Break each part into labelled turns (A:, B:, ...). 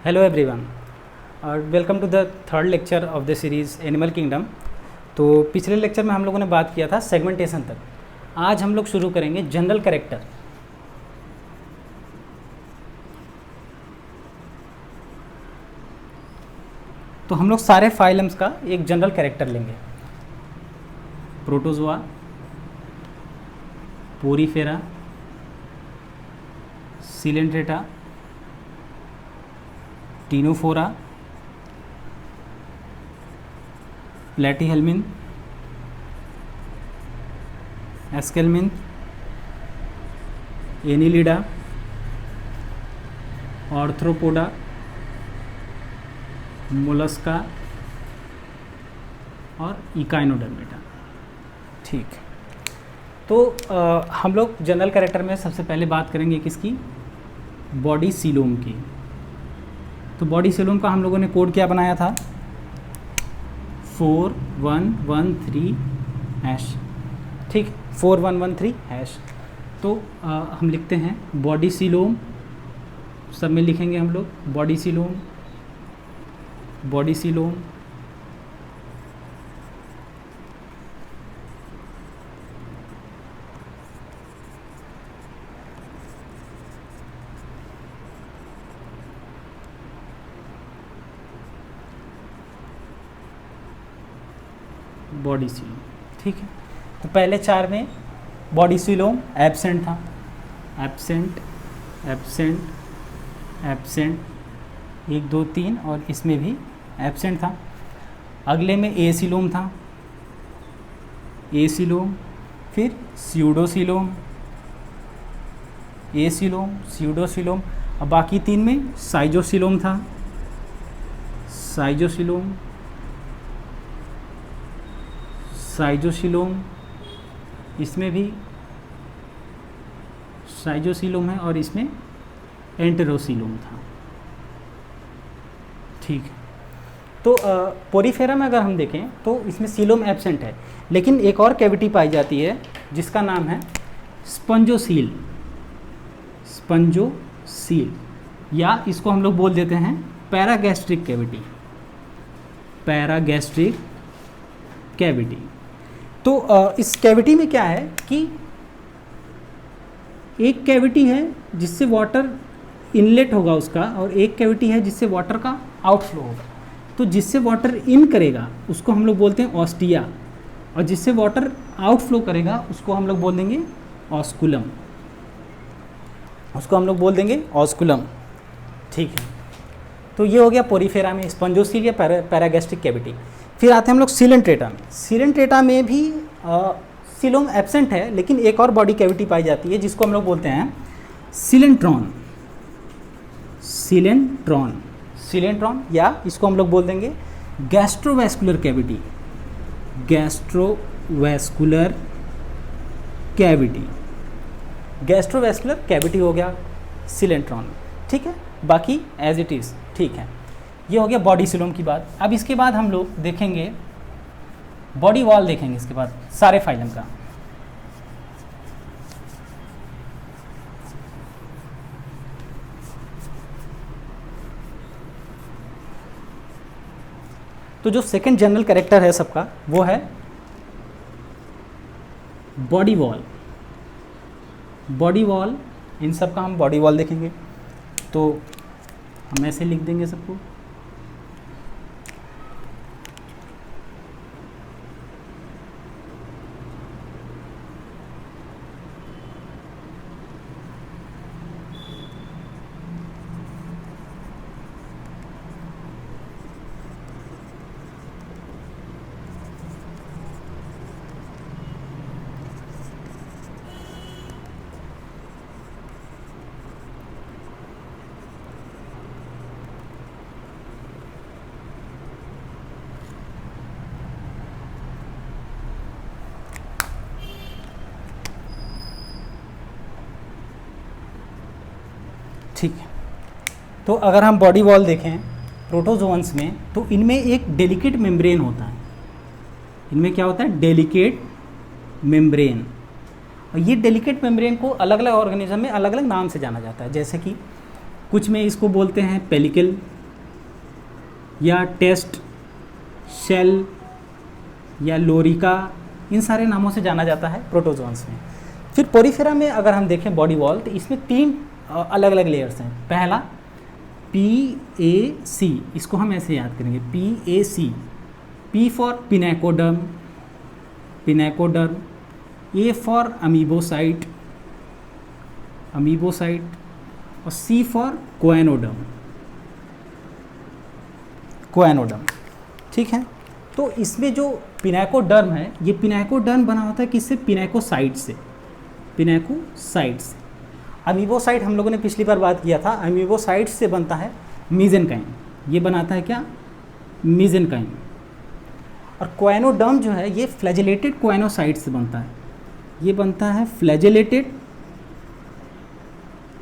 A: Hello everyone और welcome to the third lecture of the series animal kingdom. तो पिछले lecture में हम लोगों ने बात किया था सेगमेंटेशन तक। आज हम लोग शुरू करेंगे जनरल कैरेक्टर। तो हम लोग सारे फाइलम्स का एक जनरल कैरेक्टर लेंगे। Protozoa, porifera, coelenterata, ctenophora, platyhelminthes, aschelminthes, annelida, arthropoda, mollusca और इकाइनोडर्मेटा। ठीक, तो हम लोग जनरल कैरेक्टर में सबसे पहले बात करेंगे किसकी? बॉडी सीलोम की। तो बॉडी सीलोम का हम लोगों ने कोड क्या बनाया था? 4113#। ठीक, 4113#। तो हम लिखते हैं बॉडी सीलोम, सब में लिखेंगे हम लोग body coelom, body coelom, body coelom. ठीक है, तो पहले चार में बॉडी सीलोम एब्सेंट था, एब्सेंट एब्सेंट एब्सेंट, 1 2 3 और इसमें भी एब्सेंट था। अगले में ए सीलोम था, ए सीलोम, फिर स्यूडोसीलोम, ए सीलोम, स्यूडोसीलोम, और बाकी 3 में साइजोसीलोम था, साइजोसीलोम, साइजोसीलोम, इसमें भी साइजोसीलोम है और इसमें एंटेरोसीलोम था। ठीक है, तो पोरीफेरा में अगर हम देखें तो इसमें सीलोम एब्सेंट है, लेकिन एक और कैविटी पाई जाती है जिसका नाम है स्पंजोसील, स्पंजोसील, या इसको हम लोग बोल देते हैं पैरागैस्ट्रिक कैविटी, पैरागैस्ट्रिक कैविटी। तो इस कैविटी में क्या है कि एक कैविटी है जिससे वाटर इनलेट होगा उसका, और एक कैविटी है जिससे वाटर का आउटफ्लो होगा। तो जिससे वाटर इन करेगा उसको हम लोग बोलते हैं ऑस्टिया, और जिससे वाटर आउटफ्लो करेगा उसको हम लोग बोल देंगे ऑस्कुलम, उसको हम लोग बोल देंगे ऑस्कुलम। ठीक है, तो ये हो गया पोरीफेरा में स्पंजोसील या पैरागैस्ट्रिक कैविटी। फिर आते हैं हम लोग सिलेंट्रेटा में। सिलेंट्रेटा में भी सीलोम एब्सेंट है, लेकिन एक और बॉडी कैविटी पाई जाती है जिसको हम लोग बोलते हैं सिलेंट्रॉन, सिलेंट्रॉन, सिलेंट्रॉन, या इसको हम लोग बोल देंगे gastrovascular cavity, gastrovascular cavity, gastrovascular cavity हो गया सिलेंट्रॉन। ठीक है, बाकी एज इट इज़। ठीक है, ये हो गया बॉडी सीलोम की बात। अब इसके बाद हम लोग देखेंगे बॉडी वॉल, देखेंगे इसके बाद सारे फाइलम का। तो जो सेकंड जनरल कैरेक्टर है सबका वो है बॉडी वॉल, बॉडी वॉल, इन सब का हम बॉडी वॉल देखेंगे। तो हम ऐसे लिख देंगे सबको, ठीक है। तो अगर हम बॉडी वॉल देखें प्रोटोजोअन्स में, तो इनमें एक डेलिकेट मेम्ब्रेन होता है। इनमें क्या होता है? Delicate membrane. और ये डेलिकेट मेम्ब्रेन को अलग अलग ऑर्गेनिज्म में अलग अलग नाम से जाना जाता है, जैसे कि कुछ में इसको बोलते हैं पेलिकल, या टेस्ट शेल या लोरिका, इन सारे नामों से जाना जाता है प्रोटोजोन्स में। फिर पोरिफेरा में अगर हम देखें बॉडी वॉल, तो इसमें 3 अलग अलग लेयर्स हैं। पहला PAC, इसको हम ऐसे याद करेंगे, PAC, P for pinacoderm, A for amoebocyte, और C फॉर कोएनोडर्म। ठीक है, तो इसमें जो पिनेकोडर्म है, ये पिनेकोडर्म बना होता है किससे? पिनेकोसाइट से। अमीबोसाइट हम लोगों ने पिछली बार बात किया था, अमीबोसाइट से बनता है मीजेनकाइम, ये बनाता है क्या? मीजेनकाइम। और कोएनोडर्म जो है ये फ्लैजेलेटेड कोएनोसाइट से बनता है, ये बनता है फ्लैजेलेटेड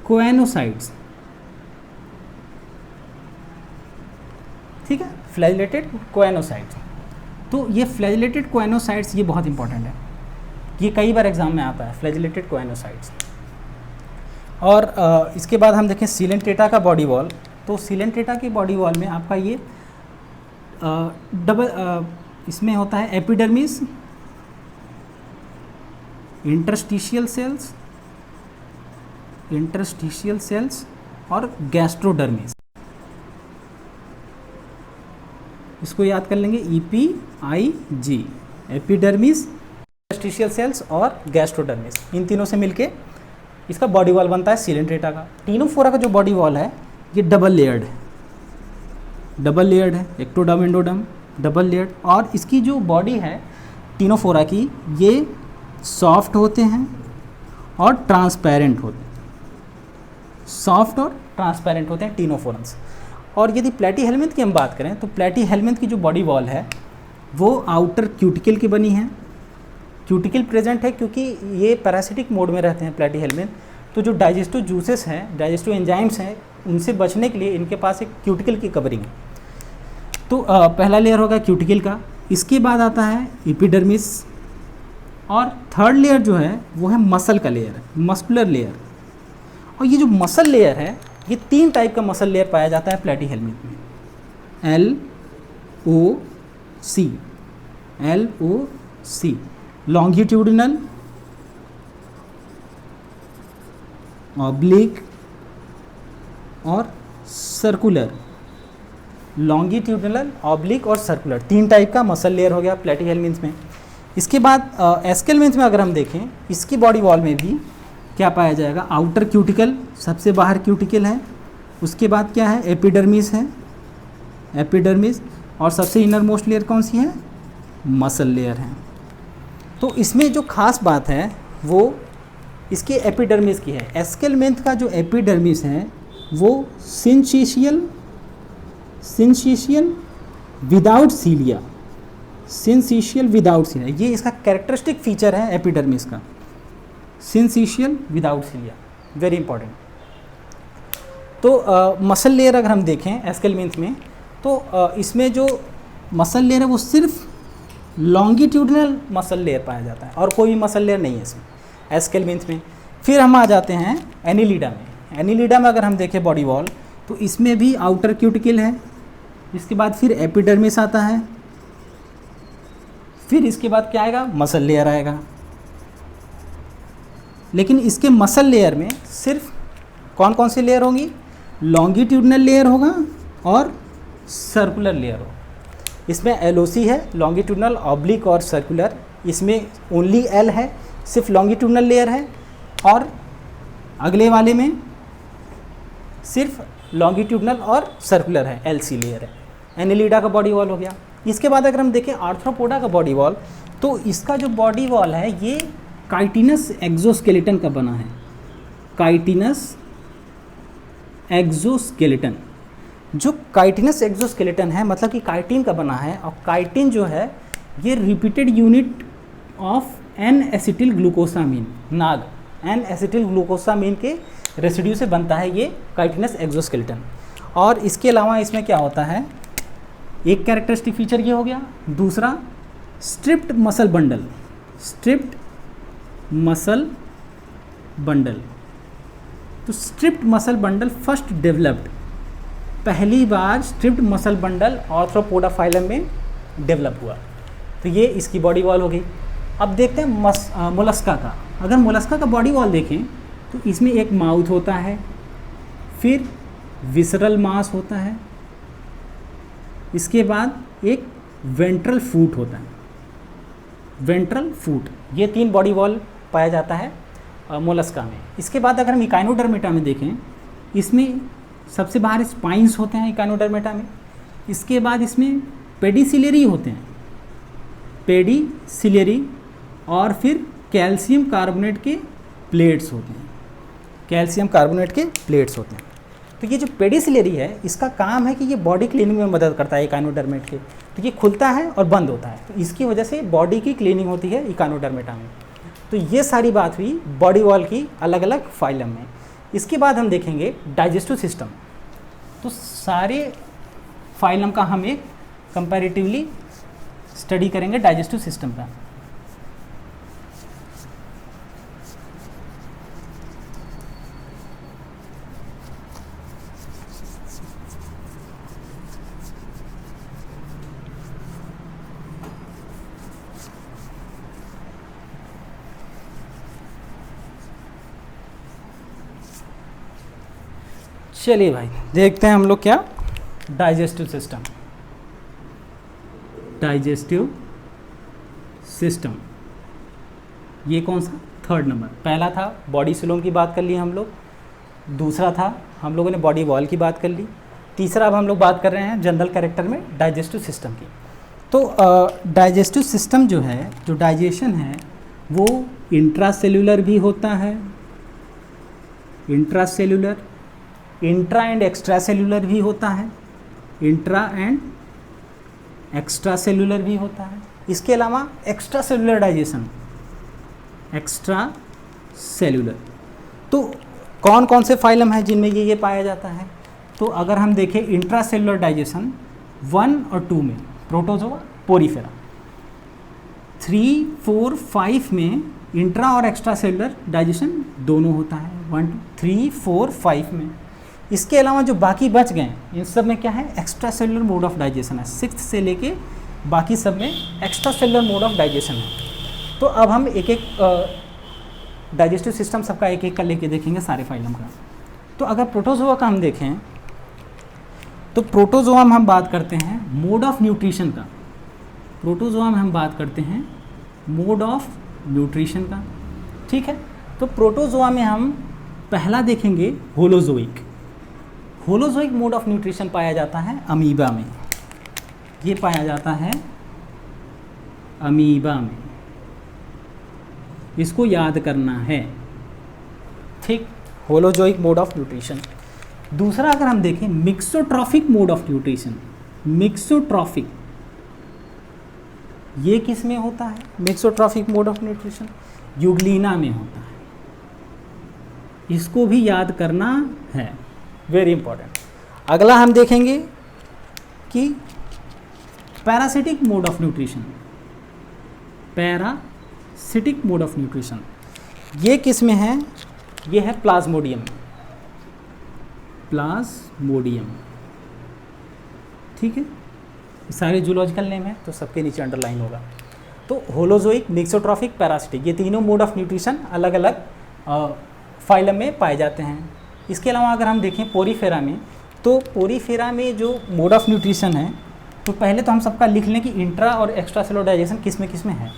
A: कोएनोसाइट्स। ठीक है, फ्लैजेलेटेड कोएनोसाइट्स। तो ये फ्लैजेलेटेड कोएनोसाइट्स ये बहुत इंपॉर्टेंट है, ये कई बार एग्जाम में आता है, फ्लैजेलेटेड कोएनोसाइट्स। और इसके बाद हम देखें सीलेंट्रेटा का बॉडी वॉल। तो सीलेंट्रेटा की बॉडी वॉल में आपका ये इसमें होता है एपिडर्मिस, इंटरस्टिशियल सेल्स और गैस्ट्रोडर्मिस। इसको याद कर लेंगे, EPIG, एपिडर्मिस, इंटरस्टिशियल सेल्स और गैस्ट्रोडर्मिस, इन तीनों से मिलके इसका बॉडी वॉल बनता है सीलेंट्रेटा का। टीनोफोरा का जो बॉडी वॉल है ये डबल लेयर्ड है, एक्टोडर्म एंडोडर्म डबल लेयर्ड। और इसकी जो बॉडी है टीनोफोरा की, ये सॉफ्ट होते हैं और ट्रांसपेरेंट होते हैं टीनोफोरन्स। और यदि प्लेटीहेल्मिन्थ की हम बात करें तो प्लेटीहेल्मिन्थ की जो बॉडी वॉल है वो आउटर क्यूटिकल की बनी है। क्यूटिकल प्रेजेंट है क्योंकि ये पैरासिटिक मोड में रहते हैं प्लेटीहेल्मिन्थ, तो जो डाइजेस्टिव जूसेस हैं, डाइजेस्टिव एंजाइम्स हैं, उनसे बचने के लिए इनके पास एक क्यूटिकल की कवरिंग है। तो पहला लेयर होगा क्यूटिकल का, इसके बाद आता है एपिडर्मिस, और थर्ड लेयर जो है वो है मसल का लेयर, मस्कुलर लेयर। और ये जो मसल लेयर है, ये 3 टाइप का मसल लेयर पाया जाता है प्लेटीहेल्मिन्थ में, LOC, लॉन्गिट्यूडिनल, ऑब्लिक और सर्कुलर। लॉन्गिट्यूडिनल, ऑब्लिक और सर्कुलर, 3 टाइप का मसल लेयर हो गया प्लेटीहेल्मिन्थ में। इसके बाद एस्केलमिन्थ में अगर हम देखें, इसकी बॉडी वॉल में भी क्या पाया जाएगा? आउटर क्यूटिकल, सबसे बाहर क्यूटिकल है, उसके बाद क्या है? एपिडर्मिस है, और सबसे इनर मोस्ट लेयर कौन सी है? मसल लेयर है। तो इसमें जो खास बात है वो इसके एपिडर्मिस की है। एस्केलमिन्थ का जो एपिडर्मिस है वो सिंचिशियल विदाउट सीलिया, ये इसका कैरेक्टरिस्टिक फीचर है एपिडर्मिस का, सिंचिशियल विदाउट सीलिया, वेरी इंपॉर्टेंट। तो मसल लेयर अगर हम देखें एस्केलमिन्थ में, तो इसमें जो मसल लेयर है वो सिर्फ लॉन्गिट्यूडिनल मसल लेयर पाया जाता है और कोई मसल लेयर नहीं है इसमें एस्केलमिन्थ में। फिर हम आ जाते हैं एनिलिडा में। एनिलिडा में अगर हम देखें बॉडी वॉल, तो इसमें भी आउटर क्यूटिकल है, इसके बाद फिर एपिडर्मिस आता है, फिर इसके बाद क्या आएगा? मसल लेयर आएगा। लेकिन इसके मसल लेयर में सिर्फ कौन कौन सी लेयर होंगी? लॉन्गिट्यूडिनल लेयर होगा और सर्कुलर लेयर होगा। इसमें LOC है, लॉन्गिट्यूडिनल, ऑब्लिक और सर्कुलर। इसमें ओनली L है, सिर्फ लॉन्गिट्यूडिनल लेयर है, और अगले वाले में सिर्फ लॉन्गिट्यूडिनल और सर्कुलर है, LC लेयर है। एनिलिडा का बॉडी वॉल हो गया। इसके बाद अगर हम देखें आर्थ्रोपोडा का बॉडी वॉल, तो इसका जो बॉडी वॉल है ये काइटिनस एक्सोस्केलेटन का बना है, काइटिनस एक्सोस्केलेटन। जो काइटिनस एक्सोस्केलेटन है मतलब कि काइटिन का बना है, और काइटिन जो है ये repeated unit of N acetyl glucosamine, NAG, N acetyl glucosamine के रेसिड्यू से बनता है ये काइटिनस एक्सोस्केलेटन। और इसके अलावा इसमें क्या होता है? एक कैरेक्टरिस्टिक फीचर ये हो गया, दूसरा स्ट्रिप्ड मसल बंडल। तो striped muscle bundle first developed पहली बार striped muscle bundle arthropoda phylum में डेवलप हुआ। तो ये इसकी बॉडी वॉल हो गई। अब देखते हैं मोलस्का का। अगर मोलस्का का बॉडी वॉल देखें तो इसमें एक माउथ होता है, फिर विसरल मास होता है, इसके बाद एक वेंट्रल फूट होता है, वेंट्रल फूट। ये 3 बॉडी वॉल पाया जाता है मोलस्का में। इसके बाद अगर हम इकाइनोडर्मेटा में देखें, इसमें सबसे बाहर स्पाइंस होते हैं इकाइनोडर्मेटा में। इसके बाद इसमें पेडिसिलरी होते हैं, पेडिसिलरी, और फिर कैल्शियम कार्बोनेट के प्लेट्स होते हैं, कैल्शियम कार्बोनेट के प्लेट्स होते हैं। तो ये जो पेडिसिलरी है इसका काम है कि ये बॉडी क्लीनिंग में मदद करता है इकाइनोडर्मेट के। तो ये खुलता है और बंद होता है, तो इसकी वजह से बॉडी की क्लीनिंग होती है इकाइनोडर्मेटा में। तो ये सारी बात हुई बॉडी वॉल की अलग अलग फाइलम में। इसके बाद हम देखेंगे डाइजेस्टिव सिस्टम। तो सारे फाइलम का हम एक कंपैरेटिवली स्टडी करेंगे डाइजेस्टिव सिस्टम का। चलिए भाई देखते हैं हम लोग क्या डाइजेस्टिव सिस्टम। डाइजेस्टिव सिस्टम ये कौन सा? 3rd number. पहला था बॉडी सिलोम की बात कर ली हम लोग, दूसरा था हम लोगों ने बॉडी वॉल की बात कर ली, तीसरा अब हम लोग बात कर रहे हैं जनरल कैरेक्टर में डाइजेस्टिव सिस्टम की। तो डाइजेस्टिव सिस्टम जो है, जो डाइजेशन है वो इंट्रासेल्यूलर भी होता है, intracellular, intra and extra cellular भी होता है, इंट्रा एंड एक्स्ट्रा सेल्यूलर भी होता है। इसके अलावा extra cellular digestion, extra cellular. तो कौन कौन से फाइलम हैं जिनमें ये पाया जाता है? तो अगर हम देखें इंट्रा सेल्यूलर डाइजेशन 1 और 2 में प्रोटोजोआ, पोरीफेरा, 3, 4, 5 में इंट्रा और एक्स्ट्रा सेल्यूलर डाइजेशन दोनों होता है, 1, 2, 3, 4, 5 में। इसके अलावा जो बाकी बच गए इन सब में क्या है? Extra cellular mode of digestion है। 6th से लेके बाकी सब में extra cellular mode of digestion है। तो अब हम एक एक डाइजेस्टिव सिस्टम सबका एक एक का लेके देखेंगे सारे फाइलम का। तो अगर प्रोटोजोआ का हम देखें तो प्रोटोजोआ में हम बात करते हैं मोड ऑफ न्यूट्रिशन का। प्रोटोजोआ में हम बात करते हैं मोड ऑफ न्यूट्रिशन का, ठीक है। तो प्रोटोजोआ में हम पहला देखेंगे holozoic. Holozoic mode of nutrition पाया जाता है अमीबा में, ये पाया जाता है अमीबा में, इसको याद करना है, ठीक। Holozoic mode of nutrition. दूसरा अगर हम देखें mixotrophic mode of nutrition, mixotrophic ये किस में होता है? Mixotrophic mode of nutrition Euglena में होता है, इसको भी याद करना है, वेरी इंपॉर्टेंट। अगला हम देखेंगे कि parasitic mode of nutrition, parasitic mode of nutrition ये किस में है? ये है प्लाज्मोडियम, प्लाज्मोडियम, ठीक है। सारे जूलॉजिकल नेम है तो सबके नीचे अंडरलाइन होगा। तो होलोजोइक, मिक्सोट्रॉफिक, पैरासिटिक ये तीनों मोड ऑफ न्यूट्रिशन अलग अलग फाइलम में पाए जाते हैं। इसके अलावा अगर हम देखें पोरीफेरा में, तो पोरीफेरा में जो मोड ऑफ न्यूट्रिशन है, तो पहले तो हम सबका लिख लें कि इंट्रा और एक्स्ट्रा सेलुलर डाइजेशन किस में है।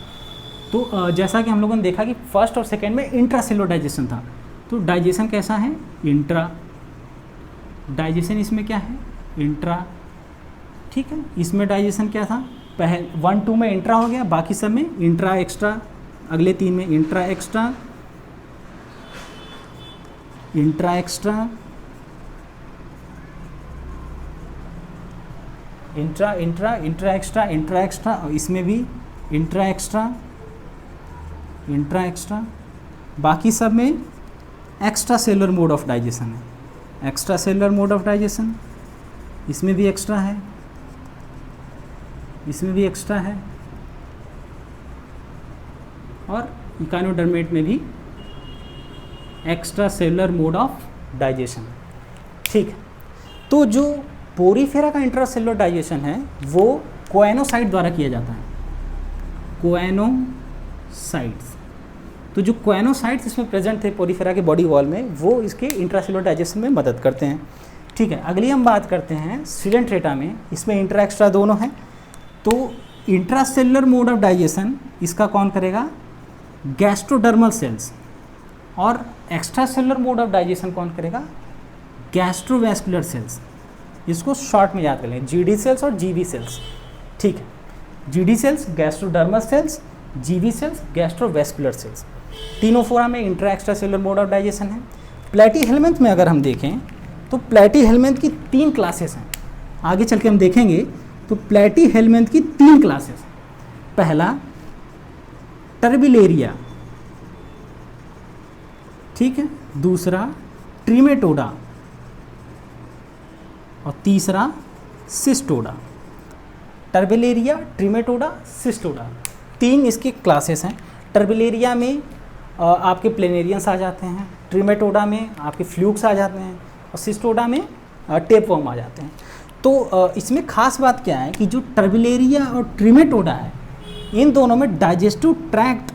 A: तो जैसा कि हम लोगों ने देखा कि फर्स्ट और सेकेंड में इंट्रा सेलुलर डाइजेशन था, तो डाइजेशन कैसा है? इंट्रा। डाइजेशन इसमें क्या है? इंट्रा, ठीक है। इसमें डाइजेशन क्या था? पहले 1, 2 में इंट्रा हो गया, बाकी सब में इंट्रा एक्स्ट्रा, अगले 3 में intra extra, intra extra, intra intra intra extra, intra extra, और इसमें भी इंट्रा एक्स्ट्रा, इंट्रा एक्स्ट्रा, बाकी सब में extra cellular mode of digestion है, extra cellular mode of digestion, इसमें भी एक्स्ट्रा है, इसमें भी एक्स्ट्रा है, और इकानोडर्मेट में भी extra cellular mode of digestion, ठीक है। तो जो पोरीफेरा का इंट्रासेलुलर डाइजेशन है वो कोएनोसाइट द्वारा किया जाता है, कोएनोसाइट्स। तो जो कोएनोसाइट्स इसमें प्रेजेंट थे पोरीफेरा के बॉडी वॉल में, वो इसके इंट्रासेलुलर डाइजेशन में मदद करते हैं। ठीक है, अगली हम बात करते हैं सिलेंट्रेटा में। इसमें इंट्रा एक्स्ट्रा दोनों हैं। तो इंट्रासेलुलर मोड ऑफ डाइजेशन इसका कौन करेगा? Gastrodermal cells. और extra cellular mode of digestion कौन करेगा? Gastrovascular sales. इसको शॉर्ट में याद कर लें, जीडी सेल्स और जीवी सेल्स। ठीक है, जीडी सेल्स गैस्ट्रोडर्मल सेल्स, जीवी सेल्स गैस्ट्रोवैस्कुलर सेल्स। तीनों फोरा में intra extra cellular mode of digestion है। प्लेटीहेल्मिन्थ में अगर हम देखें तो प्लेटीहेल्मिन्थ की 3 क्लासेस हैं। आगे चल के हम देखेंगे तो प्लेटीहेल्मिन्थ की 3 क्लासेस। पहला टर्बिलेरिया, ठीक है, दूसरा ट्रिमेटोडा और तीसरा सिस्टोडा। टर्बिलेरिया, ट्रिमेटोडा, सिस्टोडा, 3 इसकी क्लासेस हैं। टर्बिलेरिया में आपके प्लेनेरियंस आ जाते हैं, ट्रिमेटोडा में आपके फ्लूक्स आ जाते हैं और सिस्टोडा में टेपवर्म आ जाते हैं। तो इसमें खास बात क्या है कि जो टर्बिलेरिया और ट्रिमेटोडा है, इन दोनों में डाइजेस्टिव ट्रैक्ट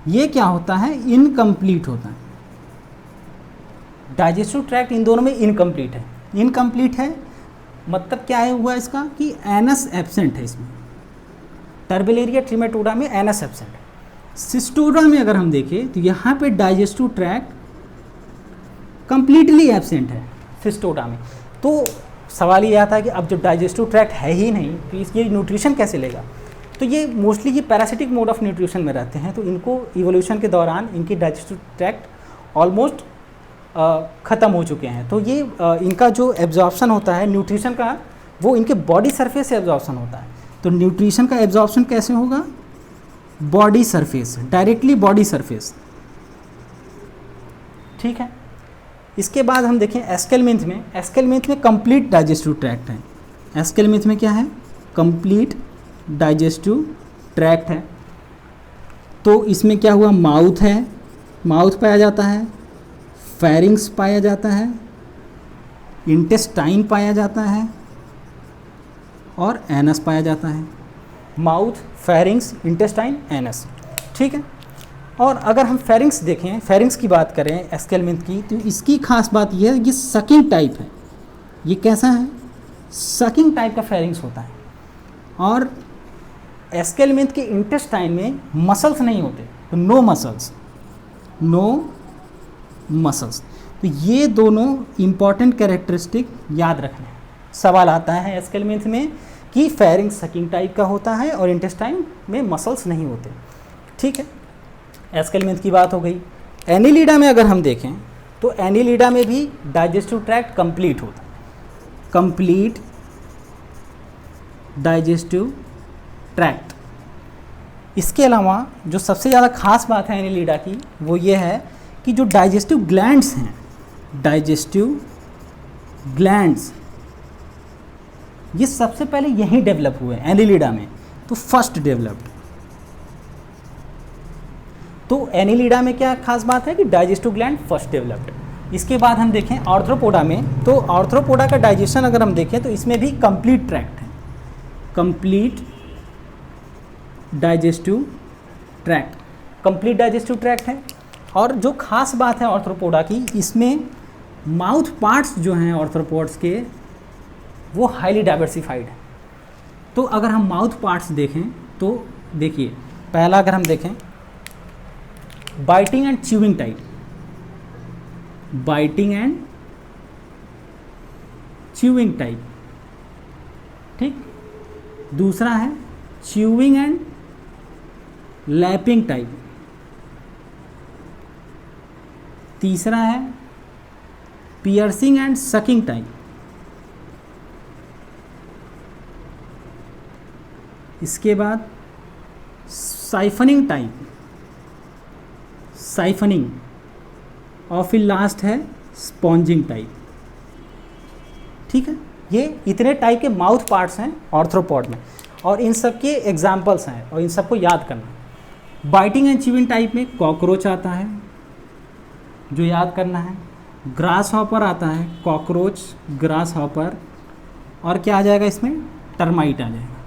A: ये क्या होता है? इनकम्प्लीट होता है। डाइजेस्टिव ट्रैक्ट इन दोनों में इनकम्प्लीट है। इनकम्प्लीट है मतलब क्या है हुआ इसका कि एनस एब्सेंट है इसमें। टर्बिलेरिया ट्रिमेटोडा में एनस एब्सेंट है। सिस्टोडा में अगर हम देखें तो यहाँ पे डाइजेस्टिव ट्रैक्ट कंप्लीटली एब्सेंट है सिस्टोडा में। तो सवाल ये आता है कि अब जब डाइजेस्टिव ट्रैक्ट है ही नहीं तो ये न्यूट्रिशन कैसे लेगा? तो ये मोस्टली ये पैरासिटिक मोड ऑफ न्यूट्रिशन में रहते हैं। तो इनको इवोल्यूशन के दौरान इनकी डाइजेस्टिव ट्रैक्ट ऑलमोस्ट ख़त्म हो चुके हैं। तो ये इनका जो एब्जॉर्प्शन होता है न्यूट्रिशन का, वो इनके बॉडी सरफेस से एब्जॉर्प्शन होता है। तो न्यूट्रिशन का एब्जॉर्प्शन कैसे होगा? Body surface, directly body surface. ठीक है, इसके बाद हम देखें एस्केलमिन्थ में। एस्केलमिन्थ में कंप्लीट डाइजेस्टिव ट्रैक्ट है। एस्केलमिन्थ में क्या है? कंप्लीट डाइजेस्टिव ट्रैक्ट है। तो इसमें क्या हुआ? माउथ है, माउथ पाया जाता है, फेरिंग्स पाया जाता है, इंटेस्टाइन पाया जाता है और एनस पाया जाता है। Mouth, pharynx, intestine, anus. ठीक है, और अगर हम फेरिंग्स देखें, फेरिंग्स की बात करें एस्केलमिन्थ की, तो इसकी खास बात यह है कि सकिंग टाइप है। ये कैसा है? सकिंग टाइप का फेरिंग्स होता है। और एस्केलमिन्थ के इंटेस्टाइन में मसल्स नहीं होते, तो नो मसल्स। तो ये दोनों इंपॉर्टेंट कैरेक्टरिस्टिक याद रखना है। सवाल आता है एस्केलमिन्थ में कि फेरिंग्स सकिंग टाइप का होता है और इंटेस्टाइन में मसल्स नहीं होते। ठीक है, एस्केलमिन्थ की बात हो गई। एनिलिडा में अगर हम देखें तो एनिलिडा में भी डाइजेस्टिव ट्रैक्ट कंप्लीट होता है, कंप्लीट डाइजेस्टिव ट्रैक्ट। इसके अलावा जो सबसे ज़्यादा खास बात है एनिलिडा की वो ये है कि जो डाइजेस्टिव ग्लैंड्स हैं, डाइजेस्टिव ग्लैंड्स, ये सबसे पहले यहीं डेवलप हुए एनिलिडा में। तो फर्स्ट डेवलप्ड। तो एनिलिडा में क्या खास बात है कि डाइजेस्टिव ग्लैंड फर्स्ट डेवलप्ड। इसके बाद हम देखें आर्थ्रोपोडा में, तो आर्थ्रोपोडा का डाइजेशन अगर हम देखें तो इसमें भी कंप्लीट ट्रैक्ट है, complete digestive tract, complete digestive tract है। और जो खास बात है आर्थ्रोपोडा की, इसमें माउथ पार्ट्स जो हैं आर्थ्रोपोड्स के वो हाईली डाइवर्सिफाइड है। तो अगर हम माउथ पार्ट्स देखें तो देखिए, पहला अगर हम देखें biting and chewing type, biting and chewing type, ठीक। दूसरा है च्यूइंग एंड लैपिंग टाइप, तीसरा है पियर्सिंग एंड सकिंग टाइप, इसके बाद साइफनिंग टाइप, साइफनिंग, और फिर लास्ट है स्पॉन्जिंग टाइप। ठीक है, ये इतने टाइप के माउथ पार्ट्स हैं आर्थ्रोपॉड में और इन सब के एग्जाम्पल्स हैं और इन सबको याद करना। बाइटिंग एंड च्यूइंग टाइप में कॉकरोच आता है जो याद करना है, ग्रास हॉपर आता है, कॉकरोच, ग्रास हॉपर, और क्या आ जाएगा इसमें, टर्माइट आ जाएगा।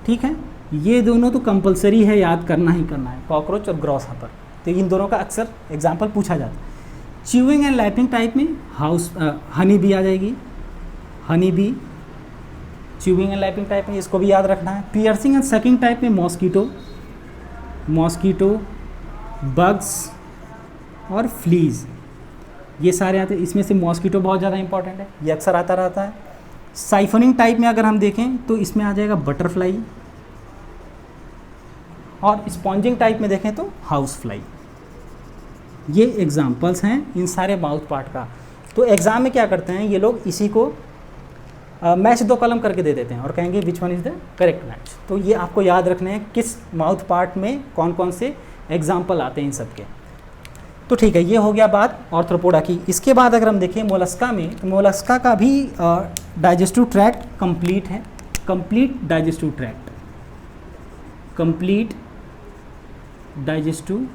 A: ठीक है, ये दोनों तो कंपलसरी है, याद करना ही करना है, कॉकरोच और ग्रास हॉपर। तो इन दोनों का अक्सर एग्जाम्पल पूछा जाता है। च्यूइंग एंड लैपिंग टाइप में हनी बी आ जाएगी, honey bee, chewing and lapping type में, इसको भी याद रखना है। पियर्सिंग एंड सकिंग टाइप में मॉस्कीटो, मॉस्कीटो, बग्स और फ्लीज, ये सारे आते हैं। इसमें से मॉस्कीटो बहुत ज़्यादा इंपॉर्टेंट है, ये अक्सर आता रहता है। साइफनिंग टाइप में अगर हम देखें तो इसमें आ जाएगा बटरफ्लाई, और स्पॉन्जिंग टाइप में देखें तो हाउस फ्लाई। ये एग्जाम्पल्स हैं इन सारे माउथ पार्ट का। तो एग्ज़ाम में क्या करते हैं ये लोग, इसी को मैच 2 कॉलम करके दे देते हैं और कहेंगे which one is the correct match. तो ये आपको याद रखने हैं किस माउथ पार्ट में कौन कौन से एग्जाम्पल आते हैं इन सब के। तो ठीक है, ये हो गया बात आर्थ्रोपोडा की। इसके बाद अगर हम देखें मोलस्का में, तो मोलस्का का भी डाइजेस्टिव ट्रैक्ट कंप्लीट है, complete digestive tract, complete digestive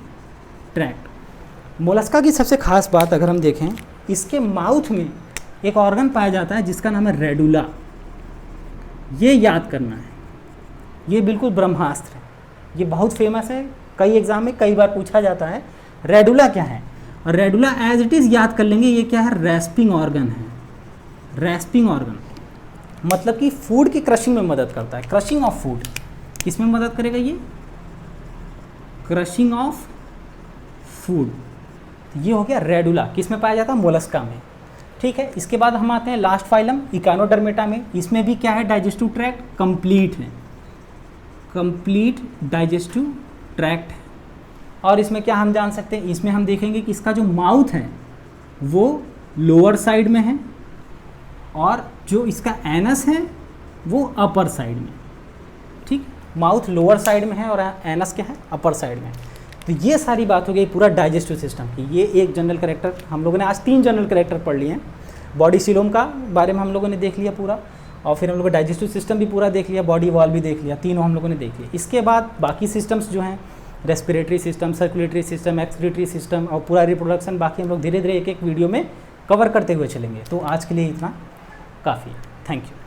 A: tract. Mollusca की सबसे खास बात अगर हम देखें, इसके माउथ में एक ऑर्गन पाया जाता है जिसका नाम है रेडुला। ये याद करना है, ये बिल्कुल ब्रह्मास्त्र है, ये बहुत फेमस है, कई एग्जाम में कई बार पूछा जाता है। रेडुला क्या है, और रेडुला एज इट इज़ याद कर लेंगे, ये क्या है, रेस्पिंग ऑर्गन है। रेस्पिंग ऑर्गन मतलब कि फूड की क्रशिंग में मदद करता है, क्रशिंग ऑफ फूड, किसमें मदद करेगा ये, क्रशिंग ऑफ फूड। ये हो गया रेडुला, किसमें पाया जाता है, मोलस्का में। ठीक है, इसके बाद हम आते हैं लास्ट फाइलम इकानोडर्मेटा में। इसमें भी क्या है, डाइजेस्टिव ट्रैक्ट कंप्लीट है, कंप्लीट डाइजेस्टिव ट्रैक्ट है। और इसमें क्या हम जान सकते हैं, इसमें हम देखेंगे कि इसका जो माउथ है वो लोअर साइड में है, और जो इसका एनस है वो अपर साइड में। ठीक, माउथ लोअर साइड में है और एनस क्या है, अपर साइड में। तो ये सारी बात हो गई पूरा डाइजेस्टिव सिस्टम की। ये एक जनरल कैरेक्टर, हम लोगों ने आज 3 जनरल कैरेक्टर पढ़ लिए हैं। बॉडी सीलोम का बारे में हम लोगों ने देख लिया पूरा, और फिर हम लोगों ने डाइजेस्टिव सिस्टम भी पूरा देख लिया, बॉडी वॉल भी देख लिया, तीनों हम लोगों ने देख लिया। इसके बाद बाकी सिस्टम्स जो हैं, respiratory system, circulatory system, excretory system और पूरा रिप्रोडक्शन, बाकी हम लोग धीरे धीरे एक एक वीडियो में कवर करते हुए चलेंगे। तो आज के लिए इतना काफ़ी है। Thank you.